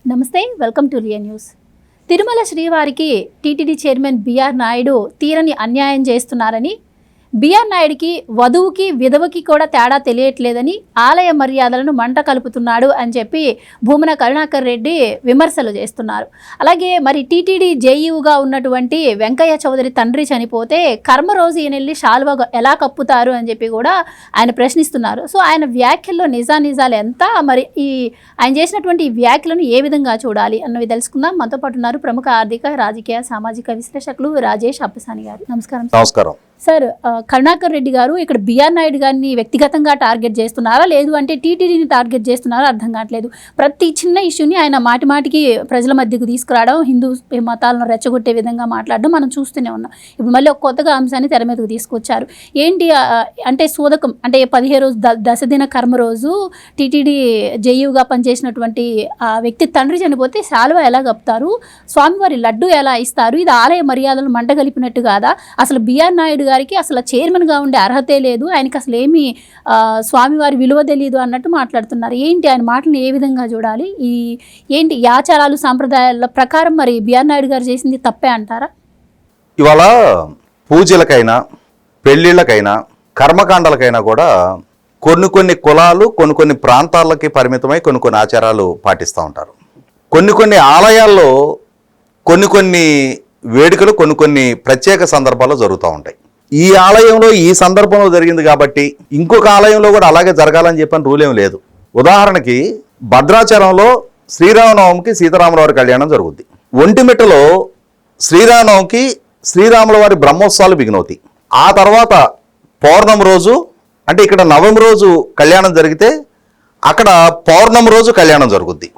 నమస్తే, welcome to Riya news. Tirumala శ్రీవారికి TTD chairman BR Naidu తీరని అన్యాయం చేస్తున్నారని, బిఆర్ నాయుడికి వధువుకి విధవకి కూడా తేడా తెలియట్లేదని, ఆలయ మర్యాదలను మంట కలుపుతున్నాడు అని చెప్పి భూమన కరుణాకర్ రెడ్డి విమర్శలు చేస్తున్నారు. అలాగే మరి టీటీడీ జేఈఓగా ఉన్నటువంటి వెంకయ్య చౌదరి తండ్రి చనిపోతే కర్మ రోజు ఈయన వెళ్ళి శాలువా ఎలా కప్పుతారు అని చెప్పి కూడా ఆయన ప్రశ్నిస్తున్నారు. సో ఆయన వ్యాఖ్యల్లో నిజాలు ఎంత, మరి ఆయన చేసినటువంటి ఈ వ్యాఖ్యలను ఏ విధంగా చూడాలి అన్నవి తెలుసుకుందాం. మనతో పాటు ఉన్నారు ప్రముఖ ఆర్థిక, రాజకీయ, సామాజిక విశ్లేషకులు రాజేష్ అప్పసాని గారు. నమస్కారం. నమస్కారం సార్. కరుణాకర్ రెడ్డి గారు ఇక్కడ బిఆర్ నాయుడు గారిని వ్యక్తిగతంగా టార్గెట్ చేస్తున్నారా, లేదు అంటే టీటీడీని టార్గెట్ చేస్తున్నారా అర్థం కావట్లేదు. ప్రతి చిన్న ఇష్యూని ఆయన మాటిమాటికి ప్రజల మధ్యకు తీసుకురావడం, హిందూ మతాలను రెచ్చగొట్టే విధంగా మాట్లాడడం మనం చూస్తూనే ఉన్నాం. ఇప్పుడు మళ్ళీ ఒక కొత్తగా అంశాన్ని తెర మీదకు తీసుకొచ్చారు. ఏంటి అంటే సూదకం అంటే 15 రోజు దశదిన కర్మ రోజు టీటీడీ జేయూగా పనిచేసినటువంటి ఆ వ్యక్తి తండ్రి చనిపోతే శాలువ ఎలా కప్పుతారు, స్వామివారి లడ్డు ఎలా ఇస్తారు, ఇది ఆలయ మర్యాదలు మంటగలిపినట్టు కాదా? అసలు బిఆర్ నాయుడు గారికి అసలు చైర్మన్గా ఉండే అర్హతే లేదు, ఆయనకి అసలు ఏమి స్వామివారి విలువ తెలియదు అన్నట్టు మాట్లాడుతున్నారు. ఏంటి ఆయన మాటలను ఏ విధంగా చూడాలి? ఏంటి ఆచారాలు సాంప్రదాయాల ప్రకారం మరి బిఆర్ నాయుడు గారు చేసింది తప్పే అంటారా? ఇవాళ పూజలకైనా పెళ్ళిళ్ళకైనా కర్మకాండాలకైనా కూడా కొన్ని కులాలు కొన్ని ప్రాంతాలకి పరిమితమై కొన్ని ఆచారాలు పాటిస్తూ ఉంటారు. కొన్ని ఆలయాల్లో కొన్ని వేడుకలు కొన్ని ప్రత్యేక సందర్భాల్లో జరుగుతూ ఉంటాయి. ఈ ఆలయంలో ఈ సందర్భంలో జరిగింది కాబట్టి ఇంకొక ఆలయంలో కూడా అలాగే జరగాలని చెప్పని రూల్ ఏం లేదు. ఉదాహరణకి భద్రాచలంలో శ్రీరామనవమికి సీతారాముల వారి కళ్యాణం జరుగుద్ది. ఒంటిమిట్టలో శ్రీరామనవమికి శ్రీరాముల వారి బ్రహ్మోత్సవాలు బిగినవుతాయి. ఆ తర్వాత పౌర్ణమి రోజు అంటే ఇక్కడ నవమి రోజు కళ్యాణం జరిగితే అక్కడ పౌర్ణమి రోజు కళ్యాణం జరుగుద్ది.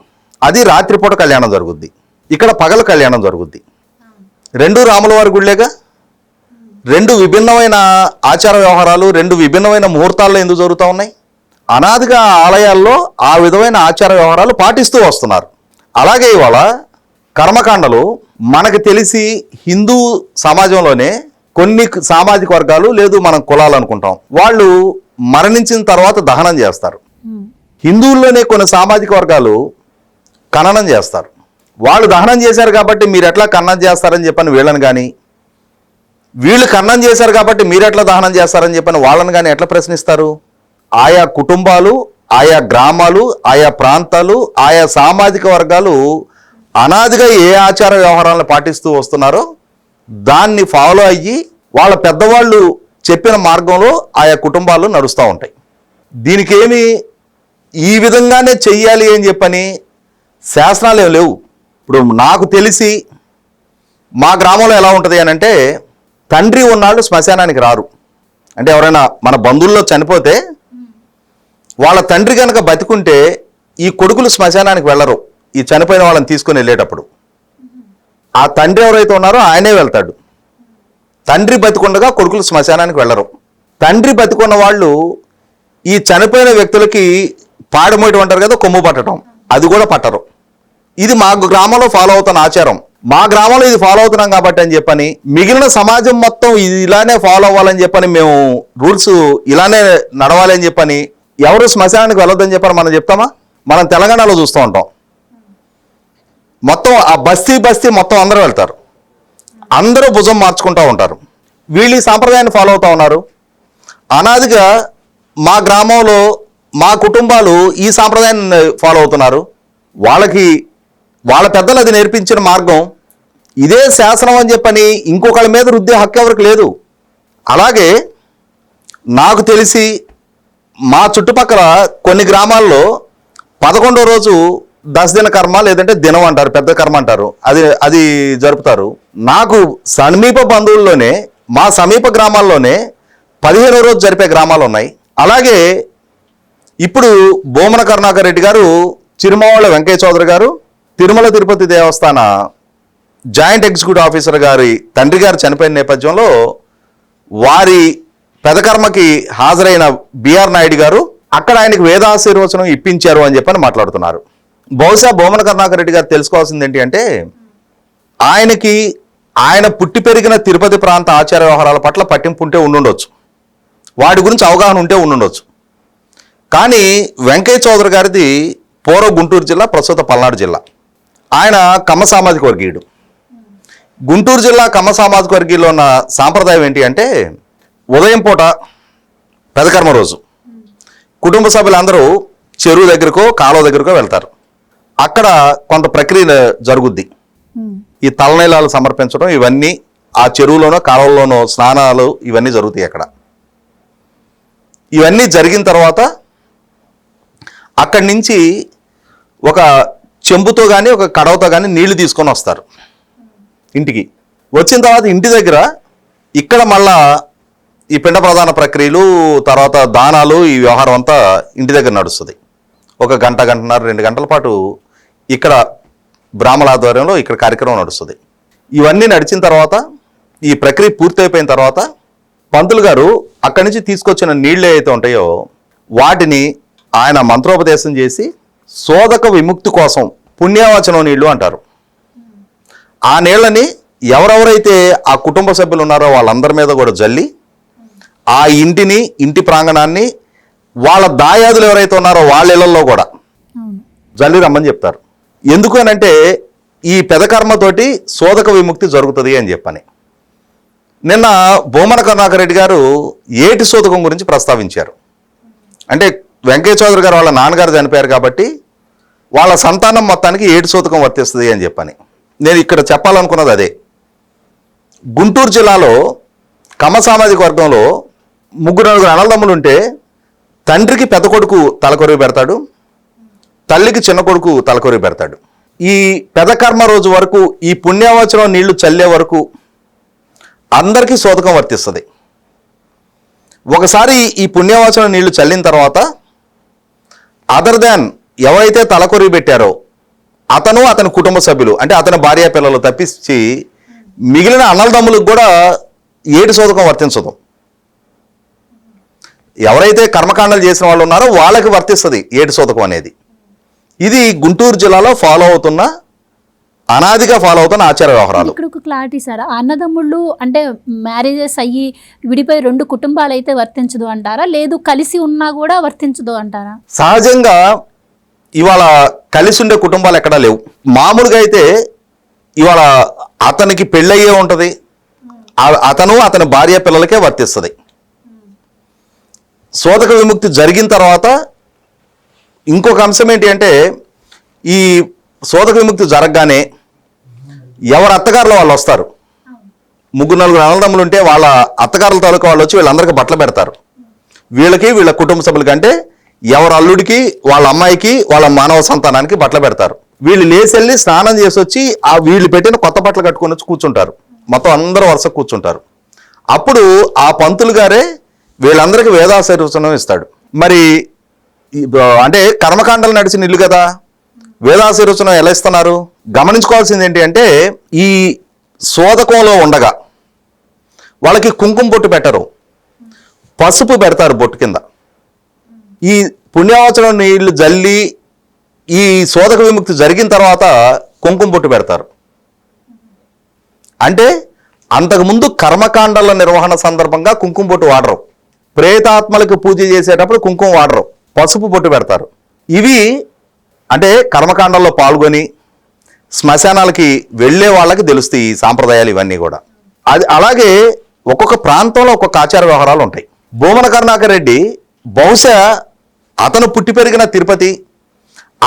అది రాత్రిపూట కళ్యాణం జరుగుద్ది. ఇక్కడ పగల కళ్యాణం జరుగుద్ది. రెండు రాముల వారి గుళ్ళేగా. రెండు విభిన్నమైన ఆచార వ్యవహారాలు, రెండు విభిన్నమైన ముహూర్తాల్లో ఎందుకు జరుగుతూ ఉన్నాయి? అనాదిగా ఆలయాల్లో ఆ విధమైన ఆచార వ్యవహారాలు పాటిస్తూ వస్తున్నారు. అలాగే ఇవాళ కర్మకాండలు మనకు తెలిసి హిందూ సమాజంలోనే కొన్ని సామాజిక వర్గాలు, లేదు మనం కులాలు అనుకుంటాం, వాళ్ళు మరణించిన తర్వాత దహనం చేస్తారు. హిందువుల్లోనే కొన్ని సామాజిక వర్గాలు ఖననం చేస్తారు. వాళ్ళు దహనం చేశారు కాబట్టి మీరు ఎట్లా ఖననం చేస్తారని చెప్పని వీళ్ళని కానీ, వీళ్ళు ఖననం చేశారు కాబట్టి మీరు ఎట్లా దహనం చేస్తారని చెప్పని వాళ్ళని కానీ ఎట్లా ప్రశ్నిస్తారు? ఆయా కుటుంబాలు, ఆయా గ్రామాలు, ఆయా ప్రాంతాలు, ఆయా సామాజిక వర్గాలు అనాదిగా ఏ ఆచార వ్యవహారాలను పాటిస్తూ వస్తున్నారో దాన్ని ఫాలో అయ్యి వాళ్ళ పెద్దవాళ్ళు చెప్పిన మార్గంలో ఆయా కుటుంబాలు నడుస్తూ ఉంటాయి. దీనికేమి ఈ విధంగానే చెయ్యాలి అని చెప్పని శాసనాలు ఏం లేవు. ఇప్పుడు నాకు తెలిసి మా గ్రామంలో ఎలా ఉంటుంది అని అంటే, తండ్రి ఉన్నాళ్ళు శ్మశానానికి రారు. అంటే ఎవరైనా మన బంధువుల్లో చనిపోతే వాళ్ళ తండ్రి కనుక బతికుంటే ఈ కొడుకులు శ్మశానానికి వెళ్ళరు. ఈ చనిపోయిన వాళ్ళని తీసుకొని వెళ్ళేటప్పుడు ఆ తండ్రి ఎవరైతే ఉన్నారో ఆయనే వెళ్తాడు. తండ్రి బతికుండగా కొడుకులు శ్మశానానికి వెళ్ళరు. తండ్రి బతికున్న వాళ్ళు ఈ చనిపోయిన వ్యక్తులకి పాడమోయటం అంటారు కదా, కొమ్ము పట్టడం, అది కూడా పట్టరు. ఇది మా గ్రామంలో ఫాలో అవుతున్న ఆచారం. మా గ్రామంలో ఇది ఫాలో అవుతున్నాం కాబట్టి అని చెప్పని మిగిలిన సమాజం మొత్తం ఇది ఇలానే ఫాలో అవ్వాలని చెప్పని మేము రూల్స్ ఇలానే నడవాలి అని చెప్పని ఎవరు శ్మశానానికి వెళ్ళొద్దని చెప్పని మనం చెప్తామా? మనం తెలంగాణలో చూస్తూ ఉంటాం. మొత్తం ఆ బస్తీ మొత్తం అందరూ వెళ్తారు, అందరూ భుజం మార్చుకుంటూ ఉంటారు. వీళ్ళు ఈ సాంప్రదాయాన్ని ఫాలో అవుతూ ఉన్నారు. అనాదిగా మా గ్రామంలో మా కుటుంబాలు ఈ సాంప్రదాయాన్ని ఫాలో అవుతున్నారు. వాళ్ళ పెద్దలు అది నేర్పించిన మార్గం ఇదే శాసనం అని చెప్పని ఇంకొకళ్ళ మీద రుద్దే హక్కు ఎవరికి లేదు. అలాగే నాకు తెలిసి మా చుట్టుపక్కల కొన్ని గ్రామాల్లో 11వ రోజు దశదిన కర్మ లేదంటే దినం అంటారు, పెద్ద కర్మ అంటారు, అది జరుపుతారు. నాకు సమీప బంధువుల్లోనే మా సమీప గ్రామాల్లోనే 15వ రోజు జరిపే గ్రామాలు ఉన్నాయి. అలాగే ఇప్పుడు భూమన కరుణాకర్ రెడ్డి గారు, చిరుమావళ్ళ వెంకయ్య చౌదరి గారు తిరుమల తిరుపతి దేవస్థాన జాయింట్ ఎగ్జిక్యూటివ్ ఆఫీసర్ గారి తండ్రి గారు చనిపోయిన నేపథ్యంలో వారి పెదకర్మకి హాజరైన బిఆర్ నాయుడు గారు అక్కడ ఆయనకు వేదాశీర్వచనం ఇప్పించారు అని చెప్పని మాట్లాడుతున్నారు. బహుశా భూమన కరుణాకర్ రెడ్డి గారు తెలుసుకోవాల్సింది ఏంటి అంటే, ఆయన పుట్టి పెరిగిన తిరుపతి ప్రాంత ఆచార వ్యవహారాల పట్ల పట్టింపు ఉంటే ఉండుండొచ్చు, వాటి గురించి అవగాహన ఉంటే ఉండుండొచ్చు. కానీ వెంకయ్య చౌదరి గారిది పూర్వ గుంటూరు జిల్లా, ప్రస్తుత పల్నాడు జిల్లా. ఆయన కమ్మ సామాజిక వర్గీయుడు. గుంటూరు జిల్లా కమ్మ సామాజిక వర్గీయుల్లో ఉన్న సాంప్రదాయం ఏంటి అంటే ఉదయం పూట పెదకర్మ రోజు కుటుంబ సభ్యులందరూ చెరువు దగ్గరకో కాలువ దగ్గరకో వెళ్తారు. అక్కడ కొంత ప్రక్రియ జరుగుద్ది. ఈ తలనీలాలు సమర్పించడం ఇవన్నీ ఆ చెరువులోనో కాలువలోనో స్నానాలు ఇవన్నీ జరుగుతాయి. అక్కడ ఇవన్నీ జరిగిన తర్వాత అక్కడి నుంచి ఒక చెంబుతో కానీ ఒక కడవతో కానీ నీళ్లు తీసుకొని వస్తారు ఇంటికి. వచ్చిన తర్వాత ఇంటి దగ్గర ఇక్కడ మళ్ళా ఈ పిండ ప్రధాన ప్రక్రియలు తర్వాత దానాలు ఈ వ్యవహారం అంతా ఇంటి దగ్గర నడుస్తుంది. ఒక గంట గంటన్నర 2 గంటల పాటు ఇక్కడ బ్రాహ్మణ ఆధ్వర్యంలో ఇక్కడ కార్యక్రమం నడుస్తుంది. ఇవన్నీ నడిచిన తర్వాత ఈ ప్రక్రియ పూర్తయిపోయిన తర్వాత పంతులు గారు అక్కడి నుంచి తీసుకొచ్చిన నీళ్ళు ఏవైతే ఉంటాయో వాటిని ఆయన మంత్రోపదేశం చేసి శోధక విముక్తి కోసం పుణ్యవచనం నీళ్లు అంటారు. ఆ నీళ్ళని ఎవరెవరైతే ఆ కుటుంబ సభ్యులు ఉన్నారో వాళ్ళందరి మీద కూడా జల్లి ఆ ఇంటిని ఇంటి ప్రాంగణాన్ని వాళ్ళ దాయాదులు ఎవరైతే ఉన్నారో వాళ్ళ ఇళ్లలో కూడా జల్లి రమ్మని చెప్తారు. ఎందుకు అనంటే ఈ పెదకర్మతోటి శోధక విముక్తి జరుగుతుంది అని చెప్పని. నిన్న బొమ్మన కరుణాకర్ రెడ్డి గారు ఏటి శోధకం గురించి ప్రస్తావించారు. అంటే వెంకయ్య చౌదరి గారు వాళ్ళ నాన్నగారు చనిపోయారు కాబట్టి వాళ్ళ సంతానం మొత్తానికి ఏటి శోధకం వర్తిస్తుంది అని చెప్పని. నేను ఇక్కడ చెప్పాలనుకున్నది అదే. గుంటూరు జిల్లాలో కమ్మ సామాజిక వర్గంలో 3-4 అన్నదమ్ములు ఉంటే తండ్రికి పెద్ద కొడుకు తలకొరివి పెడతాడు, తల్లికి చిన్న కొడుకు తలకొరివి పెడతాడు. ఈ పెదకర్మ రోజు వరకు ఈ పుణ్యవచనం నీళ్లు చల్లే వరకు అందరికీ శోధకం వర్తిస్తుంది. ఒకసారి ఈ పుణ్యవచనం నీళ్లు చల్లిన తర్వాత అదర్ దాన్ ఎవరైతే తలకొరివి పెట్టారో అతను అతని కుటుంబ సభ్యులు అంటే అతని భార్య పిల్లలు తప్పించి మిగిలిన అన్నదమ్ములకు కూడా ఏటి శోధకం వర్తించదు. ఎవరైతే కర్మకాండాలు చేసిన వాళ్ళు ఉన్నారో వాళ్ళకి వర్తిస్తుంది ఏటి శోధకం అనేది. ఇది గుంటూరు జిల్లాలో అనాదిగా ఫాలో అవుతున్న ఆచార వ్యవహారాలు. ఇక్కడ ఒక క్లారిటీ సార్, అన్నదమ్ముళ్ళు అంటే మ్యారేజెస్ అయ్యి విడిపోయి 2 కుటుంబాలు అయితే వర్తించదు అంటారా, లేదు కలిసి ఉన్నా కూడా వర్తించదు అంటారా? సహజంగా ఇవాళ కలిసి ఉండే కుటుంబాలు ఎక్కడా లేవు. మామూలుగా అయితే ఇవాళ అతనికి పెళ్ళయ్యే ఉంటుంది, అతను అతని భార్య పిల్లలకే వర్తిస్తుంది. శోధక విముక్తి జరిగిన తర్వాత ఇంకొక అంశం ఏంటి అంటే ఈ శోధక విముక్తి జరగగానే ఎవరు అత్తగారులో వాళ్ళు వస్తారు. 3-4 అన్నదమ్ములు ఉంటే వాళ్ళ అత్తగారుల తాలూకా వాళ్ళు వచ్చి వీళ్ళందరికీ బట్టలు పెడతారు. వీళ్ళకి వీళ్ళ కుటుంబ సభ్యులకి అంటే ఎవరు అల్లుడికి వాళ్ళ అమ్మాయికి వాళ్ళ మానవ సంతానానికి బట్టలు పెడతారు. వీళ్ళు లేచెళ్ళి స్నానం చేసి వచ్చి ఆ వీళ్ళు పెట్టిన కొత్త బట్టలు కట్టుకొని వచ్చి కూర్చుంటారు. మొత్తం అందరూ వరుస కూర్చుంటారు. అప్పుడు ఆ పంతులు గారే వీళ్ళందరికీ వేదాశీర్వచనం ఇస్తాడు. మరి అంటే కర్మకాండలు నడిచిన ఇల్లు కదా, వేదాశీర్వచనం ఎలా ఇస్తున్నారు? గమనించుకోవాల్సింది ఏంటి అంటే ఈ శోధకంలో ఉండగా వాళ్ళకి కుంకుమ బొట్టు పెట్టరు, పసుపు పెడతారు బొట్టు కింద. ఈ పుణ్యవచనం నీళ్లు జల్లి ఈ శోధక విముక్తి జరిగిన తర్వాత కుంకుమ బొట్టు పెడతారు. అంటే అంతకుముందు కర్మకాండాల నిర్వహణ సందర్భంగా కుంకుమ బొట్టు వాడరు. ప్రేతాత్మలకు పూజ చేసేటప్పుడు కుంకుమ వాడరు, పసుపు బొట్టు పెడతారు. ఇవి అంటే కర్మకాండాల్లో పాల్గొని శ్మశానాలకి వెళ్ళే వాళ్ళకి తెలుస్తాయి ఈ సాంప్రదాయాలు ఇవన్నీ కూడా. అది అలాగే ఒక్కొక్క ప్రాంతంలో ఒక్కొక్క ఆచార వ్యవహారాలు ఉంటాయి. బొమ్మన కరుణాకర్ రెడ్డి బహుశా అతను పుట్టి పెరిగిన తిరుపతి,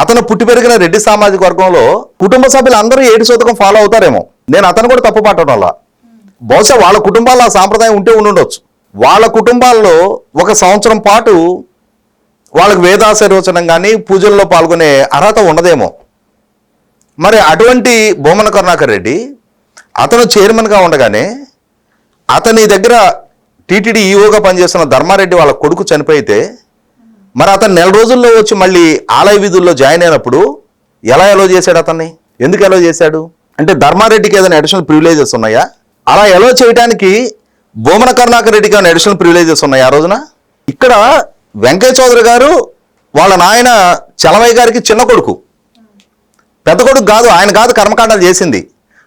అతను పుట్టి పెరిగిన రెడ్డి సామాజిక వర్గంలో కుటుంబ సభ్యులు అందరూ ఏటి శోధకం ఫాలో అవుతారేమో. నేను అతను కూడా తప్పు పట్టడం వల్ల బహుశా వాళ్ళ కుటుంబాల్లో ఆ సాంప్రదాయం ఉంటే ఉండుండొచ్చు. వాళ్ళ కుటుంబాల్లో 1 సంవత్సరం పాటు వాళ్ళకి వేదాశీర్వచనం కానీ పూజల్లో పాల్గొనే అర్హత ఉండదేమో. మరి అటువంటి బొమ్మన కరుణాకర్ రెడ్డి అతను చైర్మన్గా ఉండగానే అతని దగ్గర టీటీడీ ఈఓగా పనిచేస్తున్న ధర్మారెడ్డి వాళ్ళ కొడుకు చనిపోయితే మరి అతను 4 రోజుల్లో వచ్చి మళ్ళీ ఆలయ విధుల్లో జాయిన్ అయినప్పుడు ఎలా ఎలో చేశాడు? అతన్ని ఎందుకు ఎలో చేశాడు అంటే ధర్మారెడ్డికి ఏదైనా అడిషనల్ ప్రివిలేజెస్ ఉన్నాయా? అలా ఎలో చేయడానికి బొమ్మన కరుణాకర్ రెడ్డికి ఏమైనా అడిషనల్ ప్రివిలేజెస్ ఉన్నాయా ఆ రోజున? ఇక్కడ వెంకయ్య చౌదరి గారు వాళ్ళ నాయన చలమయ్య గారికి చిన్న కొడుకు, పెద్ద కొడుకు కాదు. ఆయన కాదు కర్మకాండాలు చేసింది,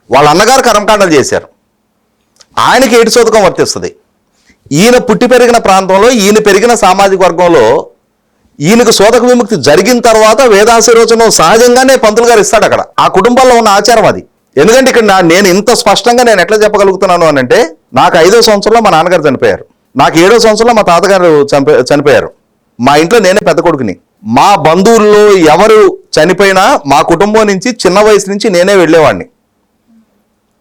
వాళ్ళ అన్నగారు కర్మకాండాలు చేశారు. ఆయనకి ఏటి శోధకం వర్తిస్తుంది. ఈయన పుట్టి పెరిగిన ప్రాంతంలో ఈయన పెరిగిన సామాజిక వర్గంలో ఈయనకు శోధక విముక్తి జరిగిన తర్వాత వేదాశీర్వచనం సహజంగానే పంతులు గారు ఇస్తాడు అక్కడ. ఆ కుటుంబాల్లో ఉన్న ఆచారం అది. ఎందుకంటే ఇక్కడ నేను ఇంత స్పష్టంగా నేను ఎట్లా చెప్పగలుగుతున్నాను అని అంటే, నాకు 5వ సంవత్సరంలో మా నాన్నగారు చనిపోయారు, నాకు 7వ సంవత్సరంలో మా తాతగారు చనిపోయారు. మా ఇంట్లో నేనే పెద్ద కొడుకుని. మా బంధువుల్లో ఎవరు చనిపోయినా మా కుటుంబం నుంచి చిన్న వయసు నుంచి నేనే వెళ్ళేవాడిని.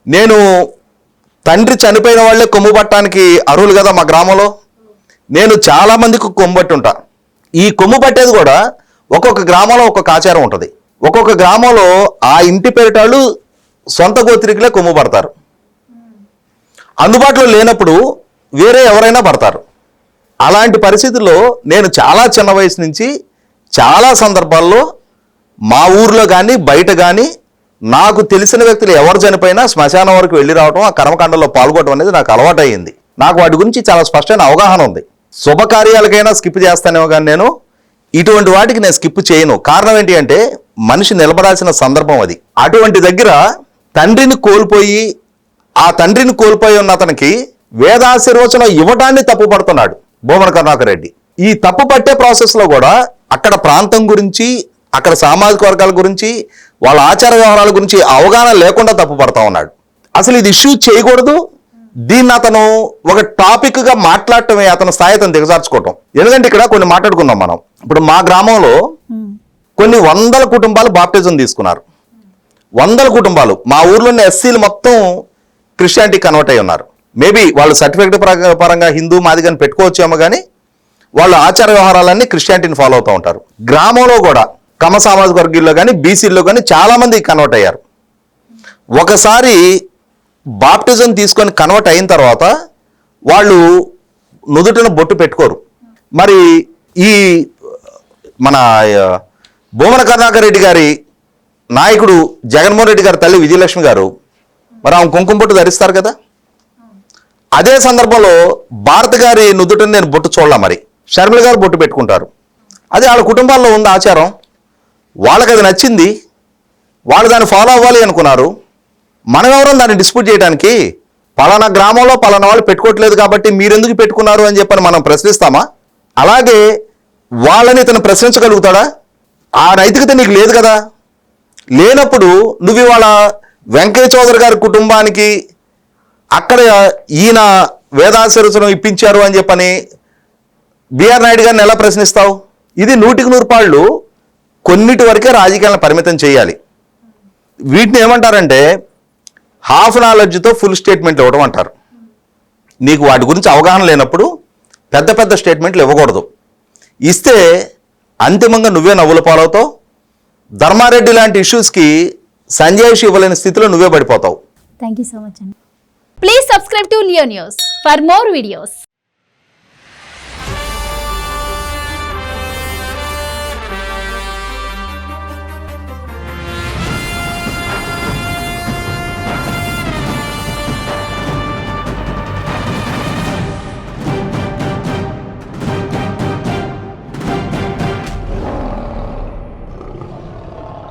నేను తండ్రి చనిపోయిన వాళ్ళే కొమ్ము పట్టడానికి అర్హులు కదా మా గ్రామంలో. నేను చాలా మందికి కొమ్ము పట్టి ఉంటా. ఈ కొమ్ము పట్టేది కూడా ఒక్కొక్క గ్రామంలో ఒక్కొక్క ఆచారం ఉంటుంది. ఒక్కొక్క గ్రామంలో ఆ ఇంటి పేరిటాళ్ళు సొంత గోత్రికులే కొమ్ము పడతారు. అందుబాటులో లేనప్పుడు వేరే ఎవరైనా పడతారు. అలాంటి పరిస్థితుల్లో నేను చాలా చిన్న వయసు నుంచి చాలా సందర్భాల్లో మా ఊర్లో కానీ బయట కానీ నాకు తెలిసిన వ్యక్తులు ఎవరు చనిపోయినా శ్మశానం వరకు వెళ్ళి రావడం, ఆ కర్మకాండలో పాల్గొనడం అనేది నాకు అలవాటయ్యింది. నాకు వాటి గురించి చాలా స్పష్టమైన అవగాహన ఉంది. శుభకార్యాలకైనా స్కిప్ చేస్తానేమో కానీ నేను ఇటువంటి వాటికి నేను స్కిప్ చేయను. కారణం ఏంటి అంటే మనిషి నిలబడాల్సిన సందర్భం అది. అటువంటి దగ్గర తండ్రిని కోల్పోయి ఆ తండ్రిని కోల్పోయి ఉన్న అతనికి వేదాశీర్వచనం ఇవ్వటాన్ని తప్పు పడుతున్నాడు భూమన కరుణాకర్ రెడ్డి. ఈ తప్పు పట్టే ప్రాసెస్లో కూడా అక్కడ ప్రాంతం గురించి, అక్కడ సామాజిక వర్గాల గురించి, వాళ్ళ ఆచార వ్యవహారాల గురించి అవగాహన లేకుండా తప్పు పడతా ఉన్నాడు. అసలు ఇది ఇష్యూ చేయకూడదు. దీన్ని అతను ఒక టాపిక్గా మాట్లాడటమే అతని స్థాయి అతను దిగజార్చుకోవటం. ఎందుకంటే ఇక్కడ కొన్ని మాట్లాడుకుందాం మనం. ఇప్పుడు మా గ్రామంలో కొన్ని 100 కుటుంబాలు బాప్టిజం తీసుకున్నారు. 100 కుటుంబాలు. మా ఊర్లోని ఎస్సీలు మొత్తం క్రిస్టియానిటీ కన్వర్ట్ అయి ఉన్నారు. మేబీ వాళ్ళు సర్టిఫికేట్ పరంగా హిందూ మాదిగని పెట్టుకోవచ్చేమో కానీ వాళ్ళు ఆచార వ్యవహారాలన్నీ క్రిస్టియానిటీని ఫాలో అవుతూ ఉంటారు. గ్రామంలో కూడా కమ సామాజిక వర్గీల్లో కానీ బీసీల్లో కానీ చాలామంది కన్వర్ట్ అయ్యారు. ఒకసారి బాప్టిజం తీసుకొని కన్వర్ట్ అయిన తర్వాత వాళ్ళు నుదుటిన బొట్టు పెట్టుకోరు. మరి ఈ మన భూమన కరుణాకర్ రెడ్డి గారి నాయకుడు జగన్మోహన్ రెడ్డి గారి తల్లి విజయలక్ష్మి గారు మరి ఆమె కుంకుమ బొట్టు ధరిస్తారు కదా. అదే సందర్భంలో భారత గారి నుదుటిని నేను బొట్టు చూడలా. మరి షర్మిల గారు బొట్టు పెట్టుకుంటారు. అది వాళ్ళ కుటుంబాల్లో ఉంది ఆచారం. వాళ్ళకి అది నచ్చింది, వాళ్ళు దాన్ని ఫాలో అవ్వాలి అనుకున్నారు. మనం ఎవరం దాన్ని డిస్ప్యూట్ చేయడానికి? పలానా గ్రామంలో పలానా వాళ్ళు పెట్టుకోవట్లేదు కాబట్టి మీరెందుకు పెట్టుకున్నారు అని చెప్పని మనం ప్రశ్నిస్తామా? అలాగే వాళ్ళని ఇతను ప్రశ్నించగలుగుతాడా? ఆ నైతికత నీకు లేదు కదా. లేనప్పుడు నువ్వు ఇవాళ వెంకయ్య చౌదరి గారి కుటుంబానికి అక్కడ ఈయన వేదాశీర్వచనం ఇప్పించారు అని చెప్పని బిఆర్ నాయుడు గారిని ఎలా ప్రశ్నిస్తావు? ఇది 100కి 100 పాళ్ళు కొన్నిటి వరకే రాజకీయాలను పరిమితం చేయాలి. వీటిని ఏమంటారంటే హాఫ్ నాలెడ్జ్తో ఫుల్ స్టేట్మెంట్లు ఇవ్వడం అంటారు. నీకు వాటి గురించి అవగాహన లేనప్పుడు పెద్ద పెద్ద స్టేట్మెంట్లు ఇవ్వకూడదు. ఇస్తే అంతిమంగా నువ్వే నవ్వుల పాలవుతావు. ధర్మారెడ్డి లాంటి ఇష్యూస్కి సంజయ్ ఇవ్వలేని స్థితిలో నువ్వే పడిపోతావు. థ్యాంక్ యూ సో మచ్ అండి. Please subscribe to Leo news for more videos.